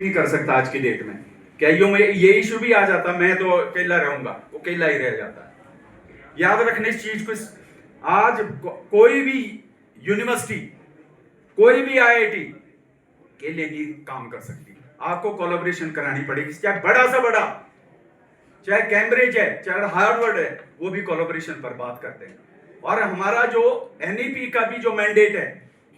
नहीं कर सकता आज की डेट में। क्या ये इशू भी आ जाता, मैं तो अकेला रहूंगा, वो अकेला ही रह जाता है। याद रखने इस चीज को। आज कोई भी यूनिवर्सिटी, कोई भी आईआईटी अकेले नहीं काम कर सकती, आपको कोलैबोरेशन करानी पड़ेगी। चाहे बड़ा सा बड़ा, चाहे कैम्ब्रिज है, चाहे हार्वर्ड है, वो भी कोलैबोरेशन पर बात करते हैं। और हमारा जो एनईपी का भी जो मैंडेट है,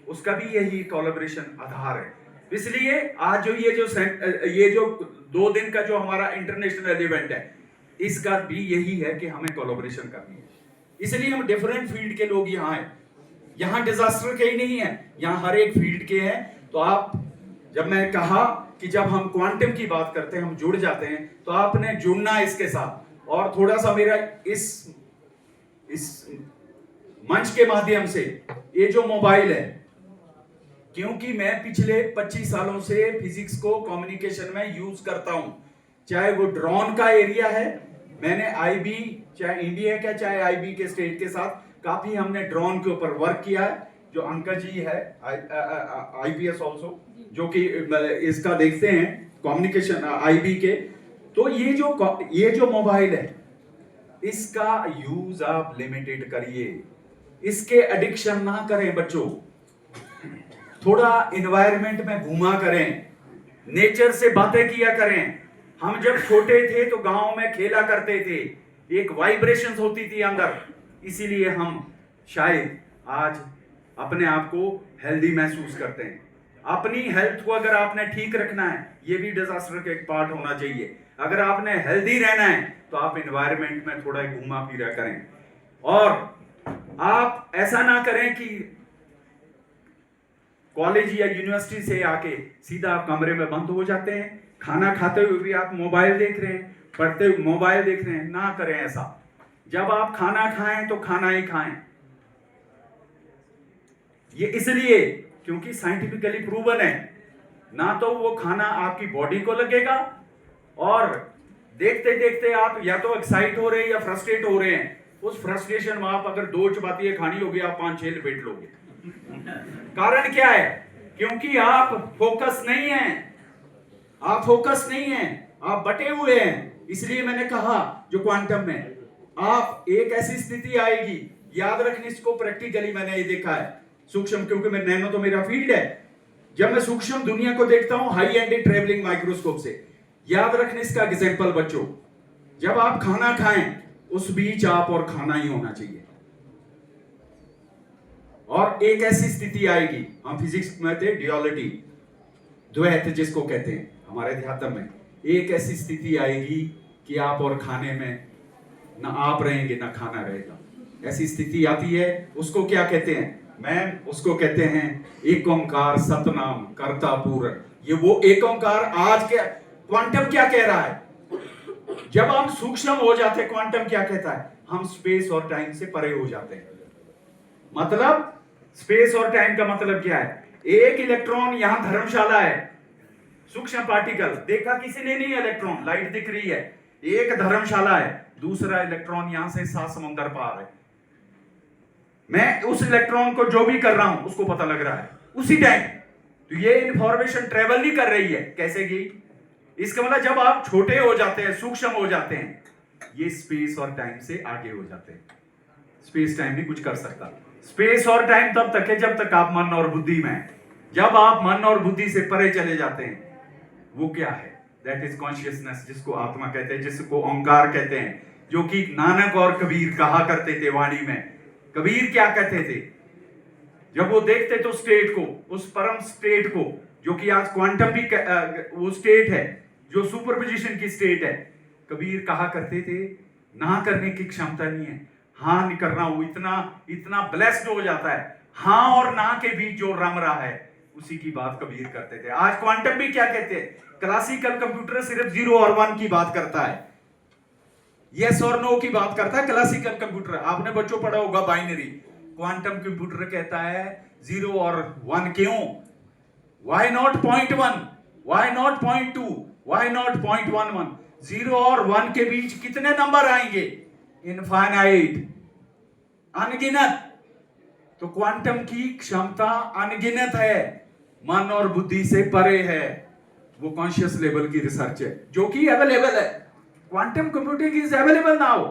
उसका भी यही कोलैबोरेशन आधार है। इसलिए आज जो ये जो 2 दिन का जो हमारा इंटरनेशनल इवेंट है, इसका भी यही है कि हमें कोलैबोरेशन करनी है। इसलिए हम डिफरेंट फील्ड के लोग यहाँ हैं। यहाँ डिजास्टर के ही नहीं है, यहाँ हर एक फील्ड के हैं। तो आप, जब मैं कहा कि जब हम क्वांटम की बात करते हैं हम जुड़ जाते हैं, तो आपने जुड़ना इसके साथ। और थोड़ा सा मेरा इस मंच के माध्यम से, ये जो मोबाइल है, क्योंकि मैं पिछले 25 सालों से फिजिक्स को कम्युनिकेशन में यूज करता हूं, चाहे वो ड्रोन का एरिया है, मैंने आईबी, चाहे इंडिया का चाहे आईबी के स्टेट के साथ काफी हमने ड्रोन के ऊपर वर्क किया है। जो अंकल जी है आईपीएस ऑल्सो, जो कि इसका देखते हैं कम्युनिकेशन आईबी के। तो ये जो मोबाइल है, इसका यूज आप लिमिटेड करिए, इसके एडिक्शन ना करें बच्चों। थोड़ा एनवायरनमेंट में घूमा करें, नेचर से बातें किया करें। हम जब छोटे थे तो गांव में खेला करते थे, एक वाइब्रेशंस होती थी अंदर, इसीलिए हम शायद आज अपने आप को हेल्दी महसूस करते हैं। अपनी हेल्थ को अगर आपने ठीक रखना है, ये भी डिजास्टर का एक पार्ट होना चाहिए। अगर आपने हेल्दी रहना है तो आप एनवायरनमेंट में थोड़ा घूमा फिरा करें। और आप ऐसा ना करें कि कॉलेज या यूनिवर्सिटी से आके सीधा आप कमरे में बंद हो जाते हैं, खाना खाते हुए भी आप मोबाइल देख रहे हैं, पढ़ते हुए मोबाइल देख रहे हैं। ना करें ऐसा। जब आप खाना खाएं तो खाना ही खाएं। ये इसलिए क्योंकि साइंटिफिकली प्रूवन है, ना तो वो खाना आपकी बॉडी को लगेगा, और देखते देखते आप या तो एक्साइट हो रहे हैं या फ्रस्ट्रेट हो रहे हैं। उस फ्रस्ट्रेशन में आप अगर 2 चपाती खानी होगी, आप 5-6 लपेट लोगे। कारण क्या है? क्योंकि आप फोकस नहीं है, आप फोकस नहीं है, आप बटे हुए हैं। इसलिए मैंने कहा जो क्वांटम में आप एक ऐसी स्थिति आएगी, याद रखने इसको, प्रैक्टिकली मैंने ये देखा है सूक्ष्म, क्योंकि मैं नैनो तो मेरा फील्ड है। जब मैं सूक्ष्म दुनिया को देखता हूं हाई एंड ट्रेवलिंग माइक्रोस्कोप से, याद रखने इसका एग्जांपल बच्चों, जब आप खाना खाएं उस बीच आप और खाना ही होना चाहिए। और एक ऐसी स्थिति आएगी, हम फिजिक्स में थे ड्युअलिटी, द्वैत जिसको कहते हैं हमारे अध्यात्म में, एक ऐसी स्थिति आएगी कि आप और खाने में ना आप रहेंगे ना खाना रहेगा। ऐसी स्थिति आती है, उसको क्या कहते हैं? मैं उसको कहते हैं एक ओंकार सतनाम कर्ता पूर्ण। ये वो एक ओंकार आज के क्वांटम क्या कह रहा है? जब हम सूक्ष्म हो जाते हैं, क्वांटम क्या कहता है? हम स्पेस और टाइम से परे हो जाते हैं। मतलब स्पेस और टाइम का मतलब क्या है? एक इलेक्ट्रॉन यहां धर्मशाला है, सूक्ष्म पार्टिकल देखा किसी ने नहीं, इलेक्ट्रॉन लाइट दिख रही है, एक धर्मशाला है, दूसरा इलेक्ट्रॉन यहां से 7 समुद्र पार है। मैं उस इलेक्ट्रॉन को जो भी कर रहा हूं उसको पता लग रहा है उसी टाइम। तो ये इंफॉर्मेशन ट्रेवल नहीं कर रही है, कैसे की? इसका मतलब जब आप छोटे हो जाते हैं, सूक्ष्म हो जाते हैं, ये स्पेस और टाइम से आगे हो जाते हैं। स्पेस टाइम नहीं कुछ कर सकता। स्पेस और टाइम तब तक है जब तक आप मन और बुद्धि में हैं। जब आप मन और बुद्धि से परे चले जाते हैं, वो क्या है? दैट इज कॉन्शियसनेस, जिसको आत्मा कहते हैं, जिसको ओंकार कहते हैं, जो कि नानक और कबीर कहा करते थे वाणी में। कबीर क्या कहते थे? जब वो देखते तो स्टेट को, उस परम स्टेट को, जो कि आज क्वांटम भी वो स्टेट है, जो सुपरपोजिशन की स्टेट है, कबीर कहा करते थे ना करने की क्षमता नहीं है, हाँ नहीं कर रहा हूं, इतना इतना ब्लेस्ड हो जाता है। हाँ और ना के बीच जो रम रहा है, उसी की बात कबीर करते थे। आज क्वांटम भी क्या कहते हैं? क्लासिकल कंप्यूटर सिर्फ 0 और 1 की बात करता है, यस और नो की बात करता है क्लासिकल कंप्यूटर। आपने बच्चों पढ़ा होगा बाइनरी। क्वांटम कंप्यूटर कहता है 0 और 1 क्यों? Why not 0.1, why not 0.2, why not 0.11? 0 और 1 के बीच कितने नंबर आएंगे? इनफाइनाइट, अनगिनत। तो क्वांटम की क्षमता अनगिनत है, मन और बुद्धि से परे है। वो कॉन्शियस लेवल की रिसर्च है जो कि अवेलेबल है. Quantum computing is available now.